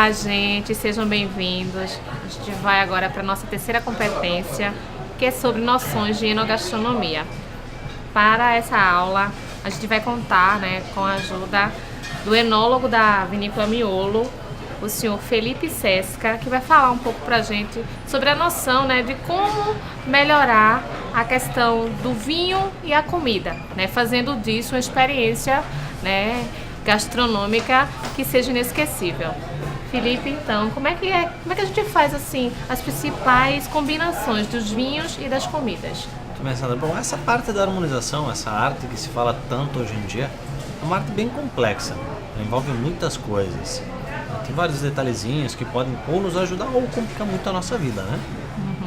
Olá, gente, sejam bem-vindos. A gente vai agora para a nossa terceira competência, que é sobre noções de enogastronomia. Para essa aula, a gente vai contar, com a ajuda do enólogo da Vinícola Miolo, o senhor Felipe Sesca, que vai falar um pouco para a gente sobre a noção, de como melhorar a questão do vinho e a comida, fazendo disso uma experiência, gastronômica que seja inesquecível. Felipe, então, como é que a gente faz assim as principais combinações dos vinhos e das comidas? Bom, essa parte da harmonização, essa arte que se fala tanto hoje em dia, é uma arte bem complexa, envolve muitas coisas. Tem vários detalhezinhos que podem ou nos ajudar ou complicar muito a nossa vida, né?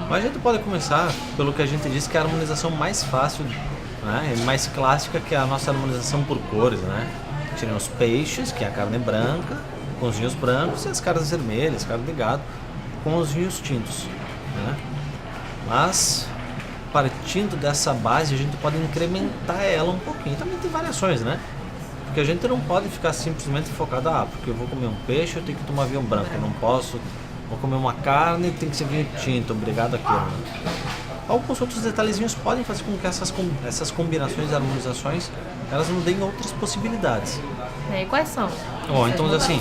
Mas a gente pode começar pelo que a gente disse que é a harmonização mais fácil, e mais clássica, que é a nossa harmonização por cores, Tirem os peixes, que é a carne branca, com os vinhos brancos, e as carnes vermelhas, carne de gado, com os vinhos tintos, Mas, partindo dessa base, a gente pode incrementar ela um pouquinho. Também tem variações, Porque a gente não pode ficar simplesmente focado, porque eu vou comer um peixe, eu tenho que tomar vinho branco, eu não posso, vou comer uma carne, tem que ser vinho tinto, obrigado àquilo. Alguns outros detalhezinhos podem fazer com que essas combinações e harmonizações, elas nos deem outras possibilidades. E quais são? Então assim,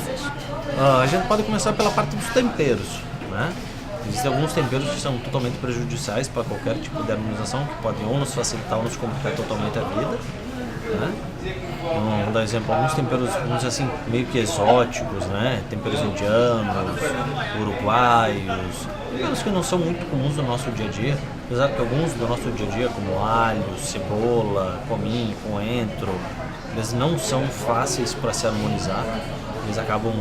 a gente pode começar pela parte dos temperos, Existem alguns temperos que são totalmente prejudiciais para qualquer tipo de harmonização, que podem ou nos facilitar ou nos complicar totalmente a vida, Vamos dar exemplo, alguns temperos, vamos dizer assim, meio que exóticos, Temperos indianos, uruguaios, temperos que não são muito comuns no nosso dia a dia, apesar que alguns do nosso dia a dia, como alho, cebola, cominho, coentro, eles não são fáceis para se harmonizar, eles acabam,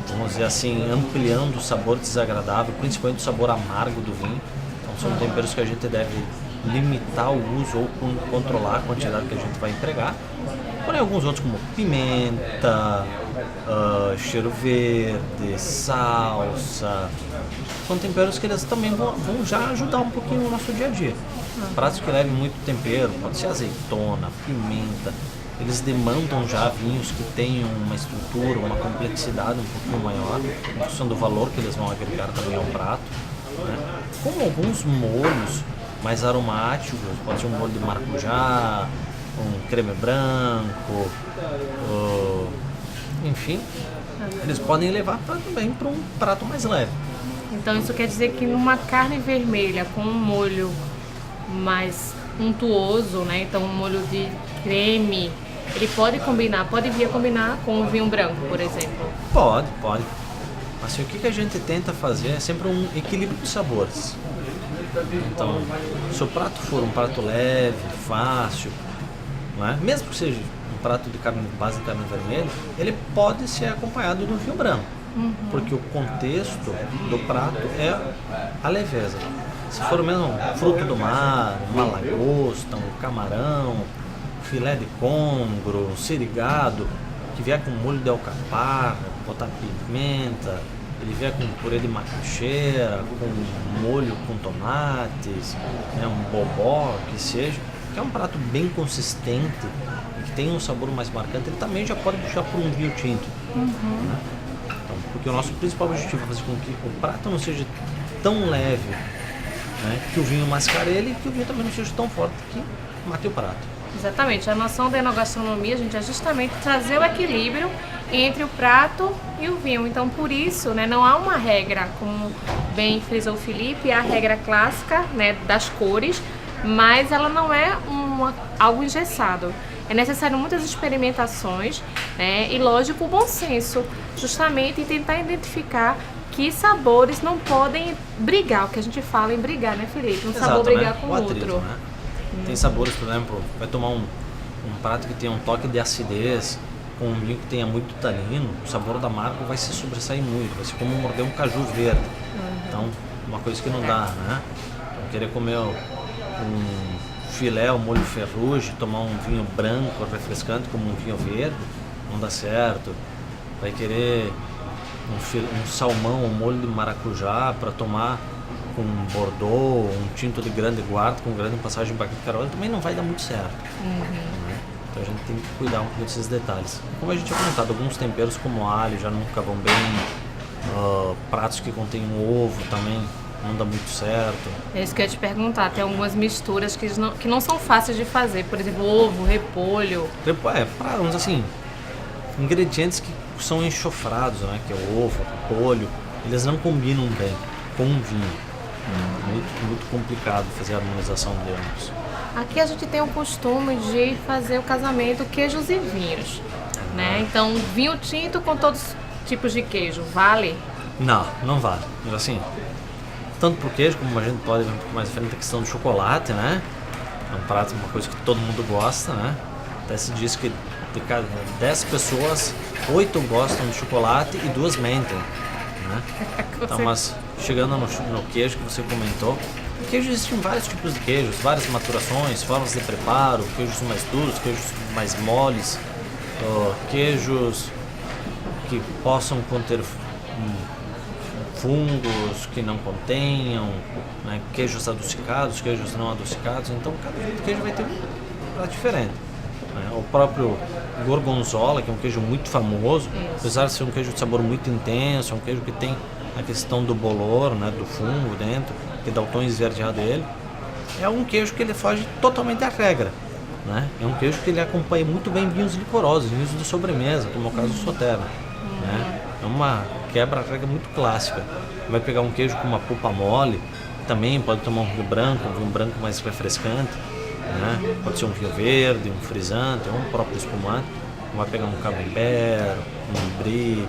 vamos dizer assim, ampliando o sabor desagradável, principalmente o sabor amargo do vinho. Então são temperos que a gente deve limitar o uso ou controlar a quantidade que a gente vai empregar. Porém, alguns outros como pimenta, cheiro verde, salsa, são temperos que eles também vão já ajudar um pouquinho no nosso dia a dia. Pratos que levem muito tempero, pode ser azeitona, pimenta, eles demandam já vinhos que tenham uma estrutura, uma complexidade um pouquinho maior, em função do valor que eles vão agregar também ao prato. Como alguns molhos mais aromáticos, pode ser um molho de maracujá, um creme branco, enfim, eles podem levar também para um prato mais leve. Então isso quer dizer que numa carne vermelha com um molho mais untuoso, então um molho de creme, ele pode vir a combinar com um vinho branco, por exemplo? Pode. Assim, o que a gente tenta fazer é sempre um equilíbrio de sabores. Então, se o prato for um prato leve, fácil, mesmo que seja um prato de base de carne vermelha, ele pode ser acompanhado de um vinho branco, porque o contexto do prato é a leveza. Se for mesmo um fruto do mar, uma lagosta, um camarão, filé de congro, um sirigado, que vier com molho de alcaparra, botar pimenta, ele vier com purê de macaxeira, com molho com tomates, um bobó, que seja, que é um prato bem consistente e que tem um sabor mais marcante, ele também já pode puxar por um vinho tinto. Então, porque o nosso principal objetivo é fazer com que o prato não seja tão leve, que o vinho mascare ele, e que o vinho também não seja tão forte que mate o prato. Exatamente, a noção da enogastronomia, a gente, é justamente trazer o equilíbrio entre o prato e o vinho. Então, por isso, não há uma regra, como bem frisou o Felipe, a regra clássica, das cores, mas ela não é algo engessado. É necessário muitas experimentações, e, lógico, o bom senso, justamente em tentar identificar que sabores não podem brigar, o que a gente fala em brigar, Felipe? Um sabor brigar com o atrito, outro. Tem sabores, por exemplo, vai tomar um prato que tem um toque de acidez, com um vinho que tenha muito tanino, o sabor da marca vai se sobressair muito, vai ser como morder um caju verde. Então, uma coisa que não dá, Então, querer comer um filé ao molho ferrugem, tomar um vinho branco refrescante como um vinho verde, não dá certo. Vai querer um salmão ao molho de maracujá para tomar com um Bordeaux, um tinto de grande guarda, com grande passagem para Carol, também não vai dar muito certo. Então a gente tem que cuidar um pouco desses detalhes. Como a gente tinha comentado, alguns temperos como alho já não ficavam bem, Pratos que contêm ovo também não dá muito certo. É isso que eu ia te perguntar. Tem algumas misturas que não são fáceis de fazer. Por exemplo, ovo, repolho. Vamos assim, ingredientes que são enxofrados, né? Que é o ovo, o repolho, eles não combinam bem com o vinho. Muito complicado fazer a harmonização deles. Aqui a gente tem o costume de fazer o casamento queijos e vinhos, né? Então, vinho tinto com todos os tipos de queijo, vale? Não vale. Mas assim, tanto pro queijo, como a gente pode ver um pouco mais à frente a questão do chocolate, né? É um prato, uma coisa que todo mundo gosta, né? Até se diz que de cada 10 pessoas, 8 gostam de chocolate e 2 mentem, né? Então, mas chegando no queijo que você comentou, o queijo existem vários tipos de queijos, várias maturações, formas de preparo, queijos mais duros, queijos mais moles, queijos que possam conter fungos, que não contenham, né? Queijos adocicados, queijos não adocicados. Então cada tipo de queijo vai ter um prato diferente, né? O próprio gorgonzola, que é um queijo muito famoso, apesar de ser um queijo de sabor muito intenso, é um queijo que tem a questão do bolor, né? Do fungo dentro, que dá o tom esverdeado dele. É um queijo que ele foge totalmente à regra, né? É um queijo que ele acompanha muito bem vinhos licorosos, vinhos de sobremesa, como é o caso do Sauternes, né? É uma quebra-regra muito clássica. Vai pegar um queijo com uma polpa mole, também pode tomar um vinho branco mais refrescante, né? Pode ser um vinho verde, um frisante, ou um próprio espumante. Vai pegar um camembert, um brie,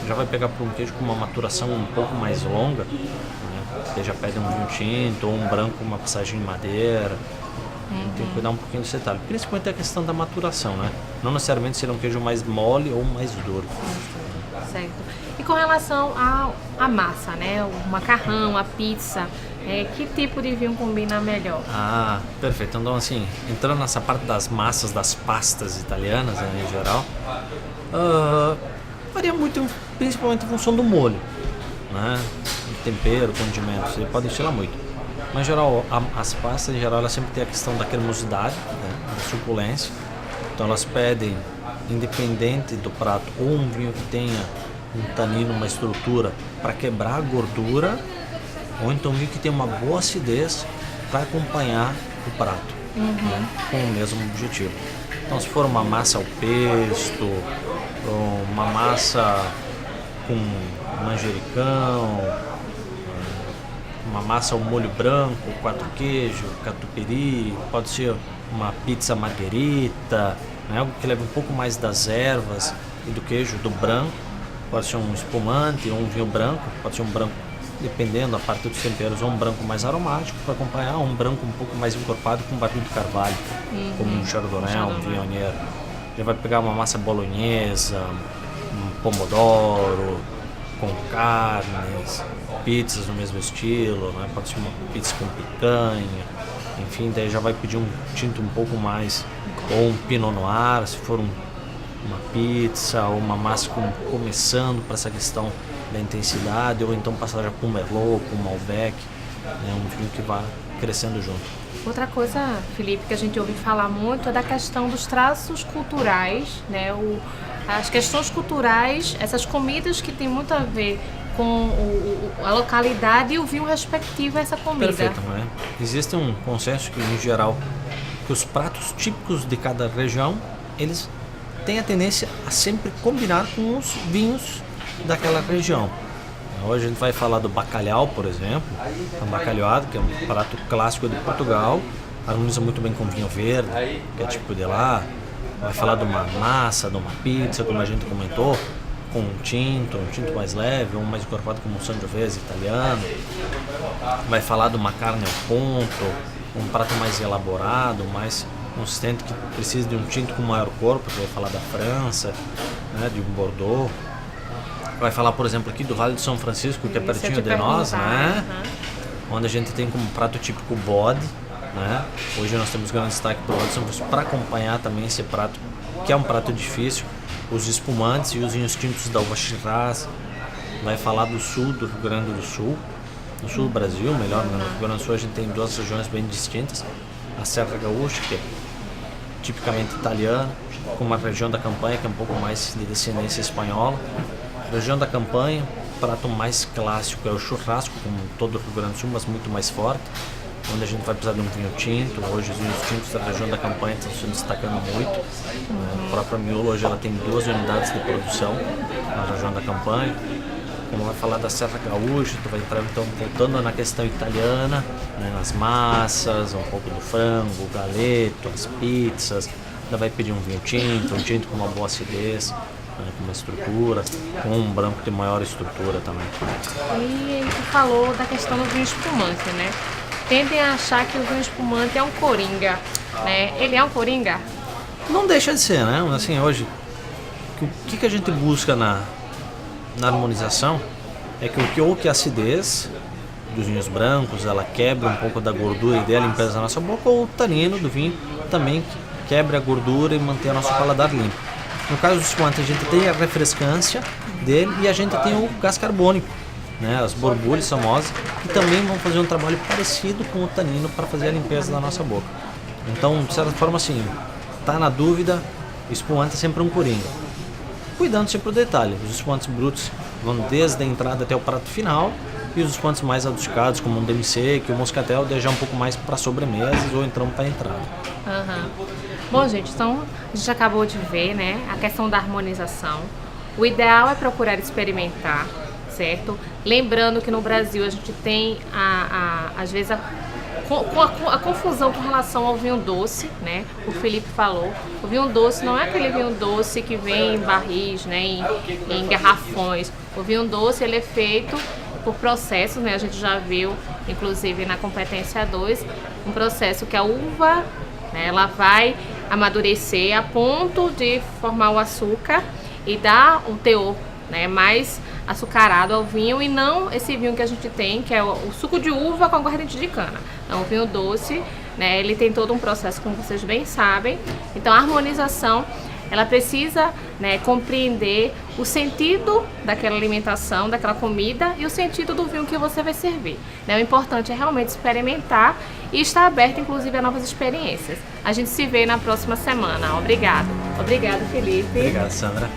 já vai pegar por um queijo com uma maturação um pouco mais longa, né? Você já pede um vinho tinto ou um branco com uma passagem em madeira. Tem que cuidar um pouquinho desse detalhe, principalmente a questão da maturação, né? Não necessariamente ser um queijo mais mole ou mais duro. Certo. E com relação à massa, né? O macarrão, a pizza, que tipo de vinho combina melhor? Perfeito. Então, assim, entrando nessa parte das massas, das pastas italianas, né, em geral, varia muito, principalmente em função do molho, né? Tempero, condimentos, ele pode estilar muito. Mas, em geral, as pastas, em geral, elas sempre têm a questão da cremosidade, né, da suculência. Então, elas pedem, independente do prato, ou um vinho que tenha um tanino, uma estrutura para quebrar a gordura, ou então um vinho que tenha uma boa acidez para acompanhar o prato, né, com o mesmo objetivo. Então, se for uma massa ao pesto, ou uma massa com manjericão, uma massa ao molho branco, 4 queijo, catupiry, pode ser uma pizza margherita, né? Algo que leve um pouco mais das ervas e do queijo, do branco. Pode ser um espumante ou um vinho branco, pode ser um branco, dependendo da parte dos temperos, ou um branco mais aromático para acompanhar, ou um branco um pouco mais encorpado com barril de carvalho, como um chardonnay, um viognier. Já vai pegar uma massa bolonhesa, um pomodoro, com carnes, pizzas no mesmo estilo, né? Pode ser uma pizza com picanha, enfim, daí já vai pedir um tinto um pouco mais, ou um pinot noir, se for uma pizza, ou uma massa começando para essa questão da intensidade, ou então passar já para um merlot, para um malbec, né? Um vinho que vai crescendo junto. Outra coisa, Felipe, que a gente ouve falar muito é da questão dos traços culturais, né? As questões culturais, essas comidas que tem muito a ver com a localidade e o vinho respectivo a essa comida. Perfeito, né? Existe um consenso que, em geral, que os pratos típicos de cada região, eles têm a tendência a sempre combinar com os vinhos daquela região. Hoje a gente vai falar do bacalhau, por exemplo, a bacalhoada, que é um prato clássico de Portugal, harmoniza muito bem com vinho verde, que é tipo de lá. Vai falar de uma massa, de uma pizza, como a gente comentou, com um tinto mais leve, ou mais encorpado como um sangiovese italiano. Vai falar de uma carne ao ponto, um prato mais elaborado, mais consistente, que precisa de um tinto com maior corpo, que vai falar da França, né, de um Bordeaux. Vai falar, por exemplo, aqui do Vale de São Francisco, que é pertinho de nós, né? Onde a gente tem como prato típico o bode, né? Hoje nós temos grande destaque para o Vale de São Francisco para acompanhar também esse prato, que é um prato difícil, os espumantes e os vinhos tintos da uva Shiraz. Vai falar do sul do Rio Grande do Sul, no sul do Brasil, melhor, no Rio Grande do Sul a gente tem duas regiões bem distintas, a Serra Gaúcha, que é tipicamente italiana, com uma região da Campanha que é um pouco mais de descendência espanhola. A região da Campanha prato mais clássico é o churrasco, como todo o Rio Grande do Sul, mas muito mais forte, onde a gente vai precisar de um vinho tinto. Hoje os vinhos tintos da região da Campanha estão se destacando muito. A própria Miolo hoje ela tem 2 unidades de produção na região da Campanha. Como vai falar da Serra Gaúcha, tu vai entrar então voltando na questão italiana, né, nas massas, um pouco do frango, o galeto, as pizzas. Ainda vai pedir um tinto com uma boa acidez, né, com uma estrutura, com um branco de maior estrutura também. E tu falou da questão do vinho espumante, né? Tendem a achar que o vinho espumante é um coringa, né? Ele é um coringa? Não deixa de ser, né? Assim, hoje, o que a gente busca na harmonização é que a acidez dos vinhos brancos, ela quebra um pouco da gordura e da limpeza da nossa boca, ou o tanino do vinho também quebra a gordura e mantém o nosso paladar limpo. No caso do espumante, a gente tem a refrescância dele e a gente tem o gás carbônico, né, as borbulhas famosas, que também vão fazer um trabalho parecido com o tanino para fazer a limpeza da nossa boca. Então, de certa forma, assim, tá na dúvida, o espumante é sempre um coringa. Cuidando sempre do detalhe, os espumantes brutos vão desde a entrada até o prato final, e os espumantes mais adocicados, como um demi-sec, o moscatel, deixar um pouco mais para sobremesas ou então para a entrada. Bom, gente, então a gente acabou de ver, né, a questão da harmonização. O ideal é procurar experimentar, certo? Lembrando que no Brasil a gente tem, às vezes, a confusão com relação ao vinho doce, né? O Felipe falou, o vinho doce não é aquele vinho doce que vem em barris, né? Em garrafões. O vinho doce, ele é feito por processos, né? A gente já viu, inclusive na competência 2, um processo que a uva, né, ela vai amadurecer a ponto de formar o açúcar e dar um teor, né, mais açucarado ao vinho, e não esse vinho que a gente tem, que é o suco de uva com aguardente de cana. Então, o vinho doce, né, ele tem todo um processo, como vocês bem sabem. Então, a harmonização, ela precisa, né, compreender o sentido daquela alimentação, daquela comida, e o sentido do vinho que você vai servir, né? O importante é realmente experimentar e estar aberto, inclusive, a novas experiências. A gente se vê na próxima semana. Obrigado. Obrigado, Felipe. Obrigado, Sandra.